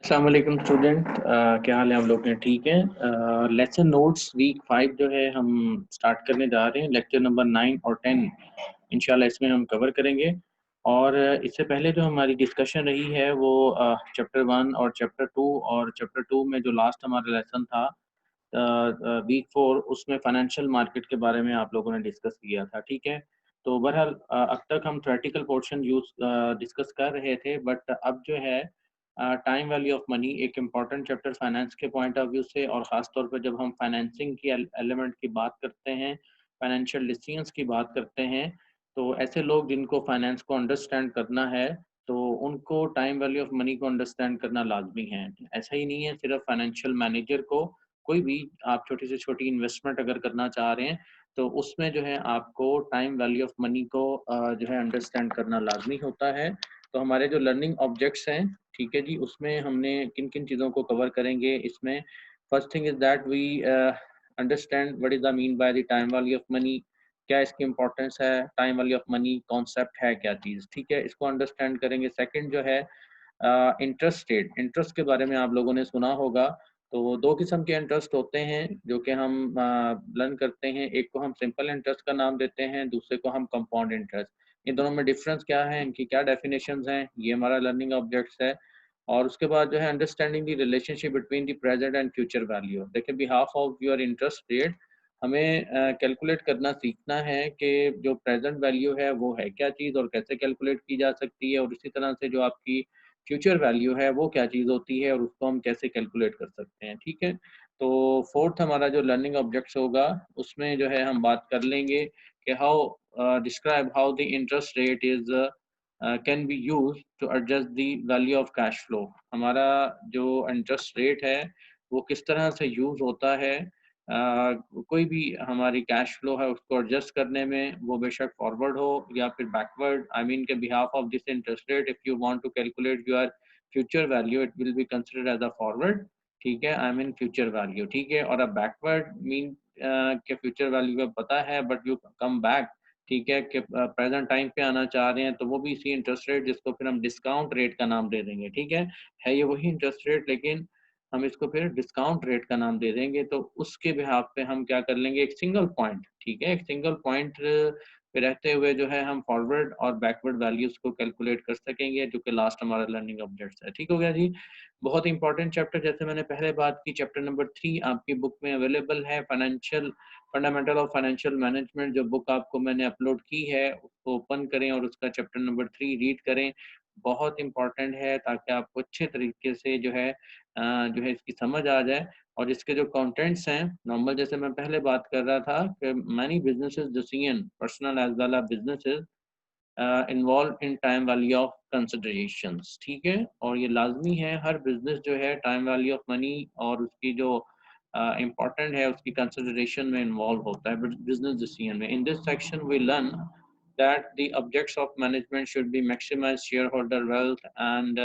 अस्सलाम वालेकुम स्टूडेंट, क्या हाल है आप लोग? हैं ठीक है। लेसन नोट्स वीक 5 जो है हम स्टार्ट करने जा रहे हैं। लेक्चर नंबर 9 और 10 इंशाल्लाह इसमें हम कवर करेंगे। और इससे पहले जो हमारी डिस्कशन रही है वो चैप्टर 1 और चैप्टर 2, और चैप्टर 2 में जो लास्ट हमारा लेसन था वीक 4, उसमें फाइनेंशियल मार्केट के बारे में आप लोगों ने डिस्कस किया था। ठीक है, तो बहरहाल अब तक हम थ्योरेटिकल पोर्शन डिस्कस कर रहे थे, बट अब जो है टाइम वैल्यू ऑफ मनी एक इम्पॉर्टेंट चैप्टर फाइनेंस के पॉइंट ऑफ व्यू से, और ख़ास तौर पर जब हम फाइनेंसिंग की एलिमेंट की बात करते हैं, फाइनेंशियल डिसीजंस की बात करते हैं, तो ऐसे लोग जिनको फाइनेंस को अंडरस्टैंड करना है, तो उनको टाइम वैल्यू ऑफ मनी को अंडरस्टैंड करना लाजमी है। ऐसा ही नहीं है सिर्फ फाइनेंशियल मैनेजर को, कोई भी आप छोटी से छोटी इन्वेस्टमेंट अगर करना चाह रहे हैं तो उसमें जो है आपको टाइम वैल्यू ऑफ मनी को जो है अंडरस्टैंड करना लाजमी होता है। तो हमारे जो लर्निंग ऑब्जेक्ट्स हैं, ठीक है जी, उसमें हमने किन किन चीज़ों को कवर करेंगे इसमें। First thing is that we understand what is the mean by the time value of money, क्या इसकी इंपॉर्टेंस है, time value of money concept है क्या चीज़, ठीक है, इसको अंडरस्टैंड करेंगे। सेकंड जो है इंटरेस्ट रेट, इंटरेस्ट के बारे में आप लोगों ने सुना होगा। तो दो किस्म के इंटरेस्ट होते हैं जो कि हम लर्न करते हैं। एक को हम सिंपल इंटरेस्ट का नाम देते हैं, दूसरे को हम कंपाउंड इंटरेस्ट। इन दोनों में डिफरेंस क्या है, इनकी क्या डेफिनेशंस हैं, ये हमारा लर्निंग ऑब्जेक्ट्स है। और उसके बाद जो है understanding the relationship between the present and future value. देखिए, behalf of your interest rate हमें कैलकुलेट करना सीखना है कि जो प्रेजेंट वैल्यू है वो है क्या चीज़ और कैसे कैलकुलेट की जा सकती है, और इसी तरह से जो आपकी फ्यूचर वैल्यू है वो क्या चीज़ होती है और उसको हम कैसे कैलकुलेट कर सकते हैं। ठीक है, तो फोर्थ हमारा जो लर्निंग ऑब्जेक्ट्स होगा उसमें जो है हम बात कर लेंगे कि how describe how the interest rate is can be use to adjust the value of cash flow. हमारा जो इंटरेस्ट रेट है वो किस तरह से यूज होता है कोई भी हमारी कैश फ्लो है उसको एडजस्ट करने में, वो बेशक फॉरवर्ड हो या फिर बैकवर्ड। आई मीन के behalf of this interest rate if you want to calculate your future value it will be considered as a forward. ठीक है, आई मीन फ्यूचर वैल्यू। ठीक है, और अब बैकवर्ड मीन के फ्यूचर वैल्यू का पता है बट यू कम बैक, ठीक है, कि प्रेजेंट टाइम पे आना चाह रहे हैं, तो वो भी इसी इंटरेस्ट रेट जिसको फिर हम डिस्काउंट रेट का नाम दे देंगे। ठीक है ये वही इंटरेस्ट रेट लेकिन हम इसको फिर डिस्काउंट रेट का नाम दे देंगे। तो उसके बिहाफ पे हम क्या कर लेंगे, एक सिंगल पॉइंट, ठीक है, एक सिंगल पॉइंट पे रहते हुए जो है हम फॉरवर्ड और बैकवर्ड वैल्यूज को कैलकुलेट कर सकेंगे, जो कि लास्ट हमारा लर्निंग ऑब्जेक्ट्स है। ठीक हो गया जी, बहुत इंपॉर्टेंट चैप्टर, जैसे मैंने पहले बात की, चैप्टर नंबर 3 आपकी बुक में अवेलेबल है, financial fundamental of financial management. जो बुक आपको मैंने अपलोड की है उसको ओपन करें और उसका चैप्टर नंबर 3 रीड करें। बहुत इंपॉर्टेंट है ताकि आपको अच्छे तरीके से जो है इसकी समझ आ जाए। और इसके जो कंटेंट्स हैं नॉर्मल, जैसे मैं पहले बात कर रहा था कि many businesses decision personal as well as businesses involve in time value of considerations. ठीक है, और ये लाजमी है, हर बिजनेस जो है टाइम वैल्यू ऑफ मनी और उसकी जो इम्पोर्टेंट है उसकी कंसिडरेशन में इन्वॉल्व होता है बिजनेस डिसीजन में। In this section we learn that the objects of management should be maximize shareholder wealth and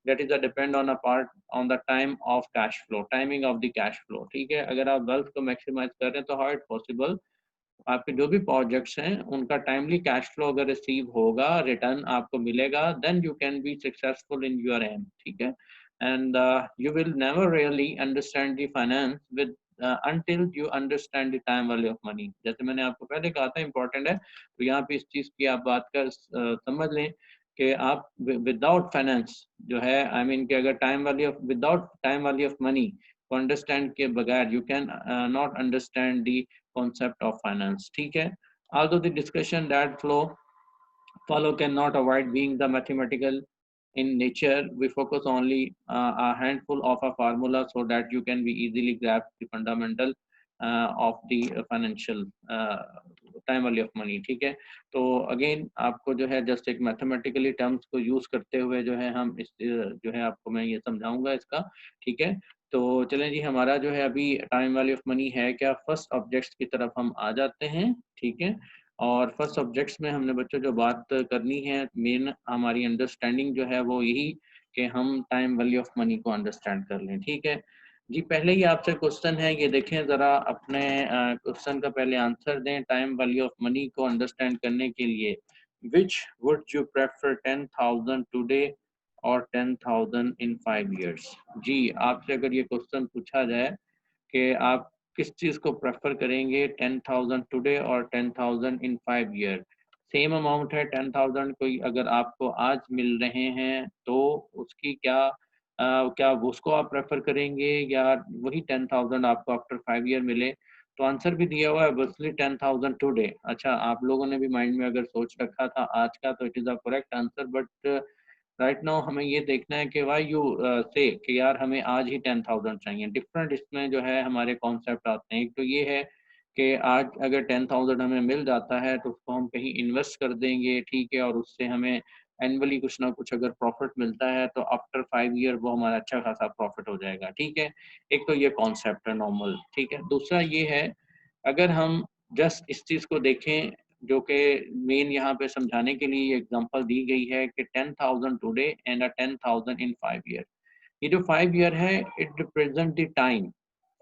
that is a depend on a part on the time of cash flow, timing of the cash flow। ठीक है, अगर आप wealth को maximize कर रहे हैं तो how it possible आपके जो भी प्रोजेक्ट्स हैं उनका टाइमली कैश फ्लो अगर रिसीव होगा, रिटर्न आपको मिलेगा, then you can be successful in your aim. ठीक है, and you will never really understand the finance with until you understand the time value of money। जैसे मैंने आपको पहले कहा था इंपॉर्टेंट है, तो यहाँ पे इस चीज़ की आप बात कर समझ लें कि आप विदाउट फाइनेंस जो है, आई मीन कि अगर time value of without time value of money को अंडरस्टैंड के बगैर you can not understand the concept of finance। ठीक है, although the discussion that follow cannot avoid being the mathematical in nature, we focus only a handful of a formula so that you can be easily grasp the fundamental of the financial time value of money। ठीक है, तो again आपको जो है just एक mathematically terms को use करते हुए जो है हम इस जो है आपको मैं ये समझाऊंगा इसका। ठीक है, तो चलें जी, हमारा जो है अभी टाइम वैल्यू ऑफ मनी है क्या, फर्स्ट ऑब्जेक्ट्स की तरफ हम आ जाते हैं। ठीक है, और फर्स्ट सब्जेक्ट्स में हमने बच्चों जो बात करनी है, मेन हमारी अंडरस्टैंडिंग जो है वो यही कि हम टाइम वैल्यू ऑफ मनी को अंडरस्टैंड कर लें। ठीक है जी, पहले ही आपसे क्वेश्चन है, ये देखें ज़रा, अपने क्वेश्चन का पहले आंसर दें। टाइम वैल्यू ऑफ मनी को अंडरस्टैंड करने के लिए which would you prefer 10,000 today और 10,000 इन 5 years। जी, आपसे अगर ये क्वेश्चन पूछा जाए कि आप किस चीज़ को प्रेफर करेंगे, 10,000 टुडे और 10,000 इन 5 year, सेम अमाउंट है 10,000 कोई अगर आपको आज मिल रहे हैं तो उसकी क्या वो उसको आप प्रेफर करेंगे या वही 10,000 आपको आफ्टर 5 year मिले? तो आंसर भी दिया हुआ है ऑब्वियसली 10,000 टुडे। अच्छा, आप लोगों ने भी माइंड में अगर सोच रखा था आज का तो it is a correct answer, but right now हमें ये देखना है कि व्हाई यू से कि यार हमें आज ही 10,000 चाहिए। डिफरेंट इसमें जो है हमारे कॉन्सेप्ट आते हैं। एक तो ये है कि आज अगर 10,000 हमें मिल जाता है तो उसको हम कहीं इन्वेस्ट कर देंगे, ठीक है, और उससे हमें एनुअली कुछ ना कुछ अगर प्रॉफिट मिलता है तो आफ्टर 5 year वो हमारा अच्छा खासा प्रॉफिट हो जाएगा, ठीक है। एक तो ये कॉन्सेप्ट है नॉर्मल, ठीक है। दूसरा ये है, अगर हम जस्ट इस चीज़ को देखें जो कि मेन यहाँ पे समझाने के लिए एग्जांपल दी गई है कि 10,000 टुडे एंड 10,000 इन 5 year। ये जो 5 year है it represent the time.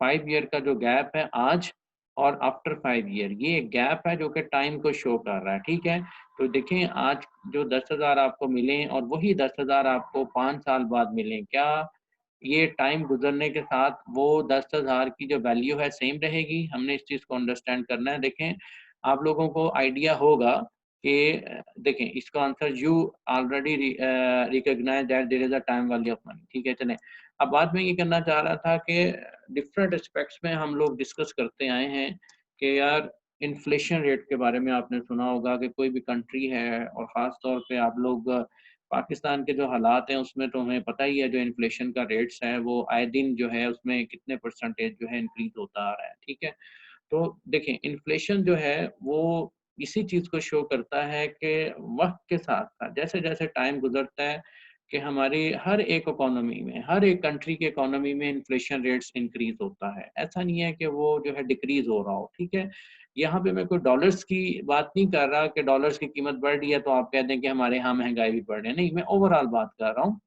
5 year का जो गैप है आज और आफ्टर 5 year, ये एक गैप है जो कि टाइम को शो कर रहा है, ठीक है। तो देखें आज जो 10,000 आपको मिले और वही 10,000 आपको 5 साल बाद मिले, क्या ये टाइम गुजरने के साथ वो 10,000 की जो वैल्यू है सेम रहेगी? हमने इस चीज़ को अंडरस्टैंड करना है। देखें, आप लोगों को आइडिया होगा कि देखें इसका answer you already recognize that there is a time value of money, ठीक है। चलें, अब बात मैं ये करना चाह रहा था कि डिफरेंट एस्पेक्ट्स में हम लोग डिस्कस करते आए हैं कि यार इन्फ्लेशन रेट के बारे में आपने सुना होगा कि कोई भी कंट्री है और ख़ास तौर पे आप लोग पाकिस्तान के जो हालात हैं उसमें तो हमें पता ही है जो इन्फ्लेशन का रेट्स है वो आए दिन जो है उसमें कितने परसेंटेज जो है इंक्रीज होता आ रहा है, ठीक है। तो देखें इन्फ्लेशन जो है वो इसी चीज़ को शो करता है कि वक्त के साथ साथ जैसे जैसे टाइम गुजरता है कि हमारी हर एक इकोनॉमी में, हर एक कंट्री की इकोनॉमी में इन्फ्लेशन रेट्स इंक्रीज होता है। ऐसा नहीं है कि वो जो है डिक्रीज हो रहा हो, ठीक है। यहाँ पे मैं कोई डॉलर्स की बात नहीं कर रहा कि डॉलर्स की कीमत बढ़ रही है तो आप कह दें कि हमारे यहाँ महंगाई भी बढ़ रही है। नहीं, मैं ओवरऑल बात कर रहा हूँ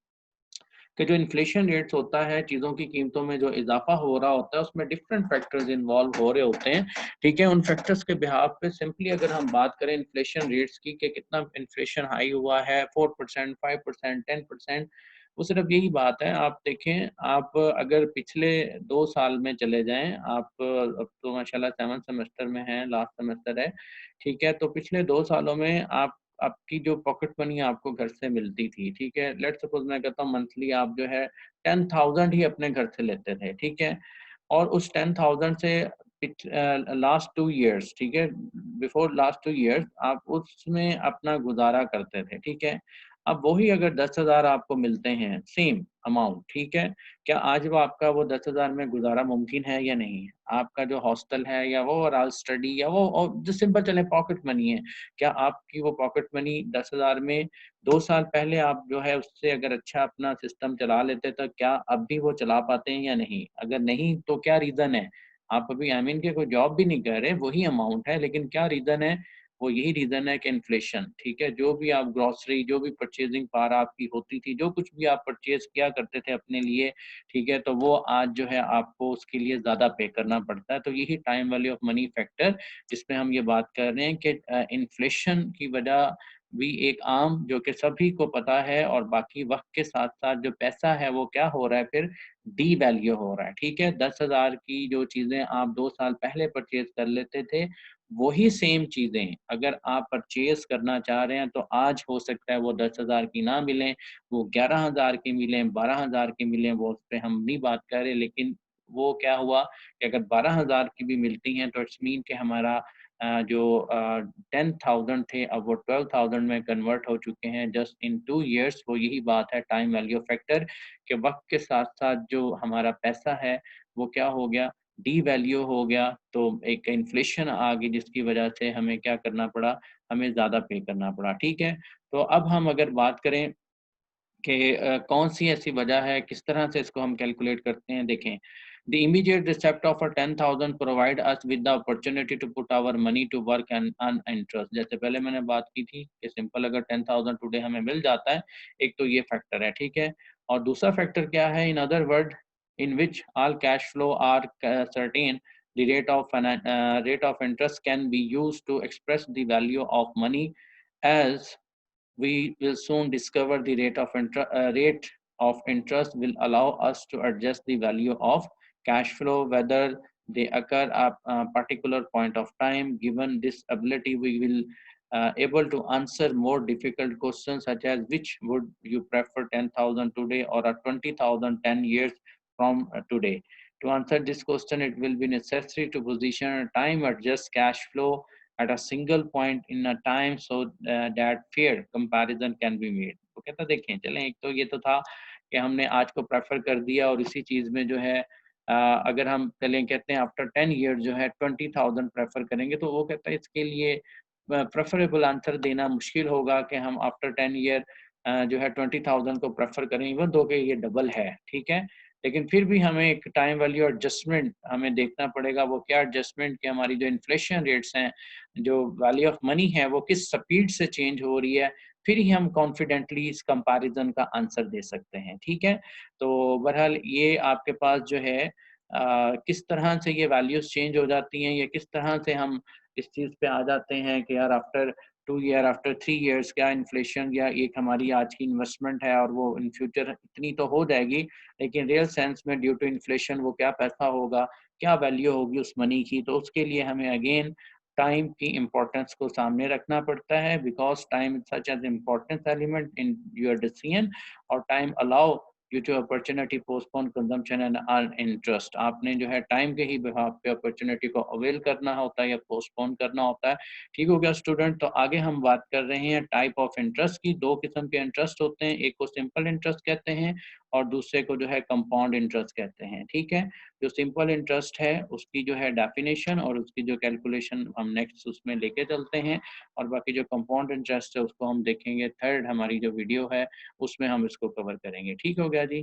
कि जो इन्फ्लेशन रेट्स होता है, चीज़ों की कीमतों में जो इज़ाफ़ा हो रहा होता है, उसमें डिफरेंट फैक्टर्स इन्वॉल्व हो रहे होते हैं, ठीक है? उन फैक्टर्स के बिहाफ़ पे सिंपली अगर हम बात करें इन्फ्लेशन रेट्स की कि कितना इन्फ्लेशन हाई हुआ है, 4%, 5%, 10%, वो सिर्फ़ यही बात है। आप देखें, आप अगर पिछले 2 साल में चले जाएँ, आप अब तो माशाल्लाह 7th सेमेस्टर में हैं, लास्ट सेमेस्टर है, ठीक है? तो पिछले 2 सालों में आप आपकी जो पॉकेट मनी आपको घर से मिलती थी, ठीक है? लेट्स सपोज़ मैं कहता हूँ मंथली आप जो है 10,000 ही अपने घर से लेते थे, ठीक है? और उस 10,000 से लास्ट 2 इयर्स, ठीक है? बिफोर लास्ट 2 इयर्स आप उसमें अपना गुज़ारा करते थे, ठीक है? अब वही अगर 10,000 आपको मिलते हैं, सेम अमाउंट, ठीक है? क्या आज वो आपका वो 10,000 में गुज़ारा मुमकिन है या नहीं है? आपका जो हॉस्टल है या वो ओवरऑल स्टडी या वो और जो सिंपल चलें पॉकेट मनी है, क्या आपकी वो पॉकेट मनी 10,000 में 2 साल पहले आप जो है उससे अगर अच्छा अपना सिस्टम चला लेते तो क्या अब भी वो चला पाते हैं या नहीं? अगर नहीं तो क्या रीज़न है? आप अभी आई मीन कि कोई जॉब भी नहीं कर रहे, वही अमाउंट है लेकिन क्या रीज़न है? वो यही रीज़न है कि इन्फ्लेशन, ठीक है? जो भी आप ग्रोसरी, जो भी परचेज़िंग पावर आपकी होती थी, जो कुछ भी आप परचेज़ किया करते थे अपने लिए, ठीक है? तो वो आज जो है आपको उसके लिए ज़्यादा पे करना पड़ता है। तो यही time value of money factor जिसमें हम ये बात कर रहे हैं कि इन्फ्लेशन की वजह भी एक आम जो कि सभी को पता है और बाकी वक़्त के साथ-साथ जो पैसा है वो क्या हो रहा है फिर डीवैल्यू हो रहा है, ठीक है? 10,000 की जो चीज़ें आप 2 साल पहले परचेज़ कर लेते थे, वही सेम चीज़ें अगर आप परचेज़ करना चाह रहे हैं तो आज हो सकता है वो 10,000 की ना मिलें, वो 11,000 की मिलें, 12,000 की मिलें, वो उस पे हम नहीं बात कर रहे, लेकिन वो क्या हुआ कि अगर 12,000 की भी मिलती हैं तो इट्स मीन कि हमारा जो 10,000 थे अब वो 12,000 में कन्वर्ट हो चुके हैं जस्ट इन 2 इयर्स। वो यही बात है टाइम वैल्यू फैक्टर कि वक़्त के साथ-साथ जो हमारा पैसा है वो क्या हो गया, डीवैल्यू हो गया। तो एक इन्फ्लेशन आ गई जिसकी वजह से हमें क्या करना पड़ा, हमें ज़्यादा पे करना पड़ा, ठीक है? तो अब हम अगर बात करें कि कौन-सी ऐसी वजह है, किस तरह से इसको हम कैलकुलेट करते हैं, देखें। The immediate receipt of 10,000 provide us with the opportunity to put our money to work and earn interest. जैसे पहले मैंने बात की थी कि सिंपल अगर 10,000 टुडे हमें मिल जाता है, एक तो ये फैक्टर है, ठीक है? और दूसरा फैक्टर क्या है, in other word in which all cash flow are certain, the rate of interest can be used to express the value of money as We will soon discover the rate of interest will allow us to adjust the value of cash flow, whether they occur at a particular point of time. Given this ability, we will able to answer more difficult questions such as which would you prefer 10,000 today or a 20,000 10 years from today. To answer this question, it will be necessary to position a time adjust cash flow at a single point in a time so that fair comparison can be made. तो कहता देखें चलें, एक तो ये तो था कि हमने आज को प्रेफर कर दिया और इसी चीज़ में जो है अगर हम चलें कहते हैं आफ्टर 10 ईयर जो है 20,000 प्रेफर करेंगे, तो वो कहता है इसके लिए प्रेफरेबल आंसर देना मुश्किल होगा कि हम आफ्टर 10 ईयर जो है 20,000 को प्रेफर करें, इवन दो कि ये डबल है, ठीक है। लेकिन फिर भी हमें एक टाइम वैल्यू एडजस्टमेंट हमें देखना पड़ेगा, वो क्या एडजस्टमेंट कि हमारी जो इन्फ्लेशन रेट्स हैं, जो वैल्यू ऑफ मनी है, वो किस स्पीड से चेंज हो रही है, फिर ही हम कॉन्फिडेंटली इस कंपैरिजन का आंसर दे सकते हैं, ठीक है। तो बहरहाल ये आपके पास जो है किस तरह से ये वैल्यूज चेंज हो जाती हैं, या किस तरह से हम इस चीज़ पे आ जाते हैं कि यार आफ्टर 2 ईयर, आफ्टर 3 इयर्स क्या इन्फ्लेशन या एक हमारी आज की इन्वेस्टमेंट है और वो इन फ्यूचर इतनी तो हो जाएगी, लेकिन रियल सेंस में ड्यू टू इन्फ्लेशन वो क्या पैसा होगा, क्या वैल्यू होगी उस मनी की। तो उसके लिए हमें अगेन टाइम की इम्पोर्टेंस को सामने रखना पड़ता है, because time such as importance element in your decision, और time allow you to opportunity postpone consumption and earn interest. आपने जो है टाइम के ही बिहाफ पे अपॉर्चुनिटी को अवेल करना होता है या पोस्टपोन करना होता है। ठीक हो गया स्टूडेंट। तो आगे हम बात कर रहे हैं टाइप ऑफ इंटरेस्ट की। दो किस्म के इंटरेस्ट होते हैं, एक को सिंपल इंटरेस्ट कहते हैं और दूसरे को जो है कंपाउंड इंटरेस्ट कहते हैं, ठीक है। जो सिंपल इंटरेस्ट है उसकी जो है डेफिनेशन और उसकी जो कैलकुलेशन हम नेक्स्ट उसमें लेके चलते हैं, और बाकी जो कंपाउंड इंटरेस्ट है उसको हम देखेंगे थर्ड हमारी जो वीडियो है उसमें हम इसको कवर करेंगे। ठीक हो गया जी।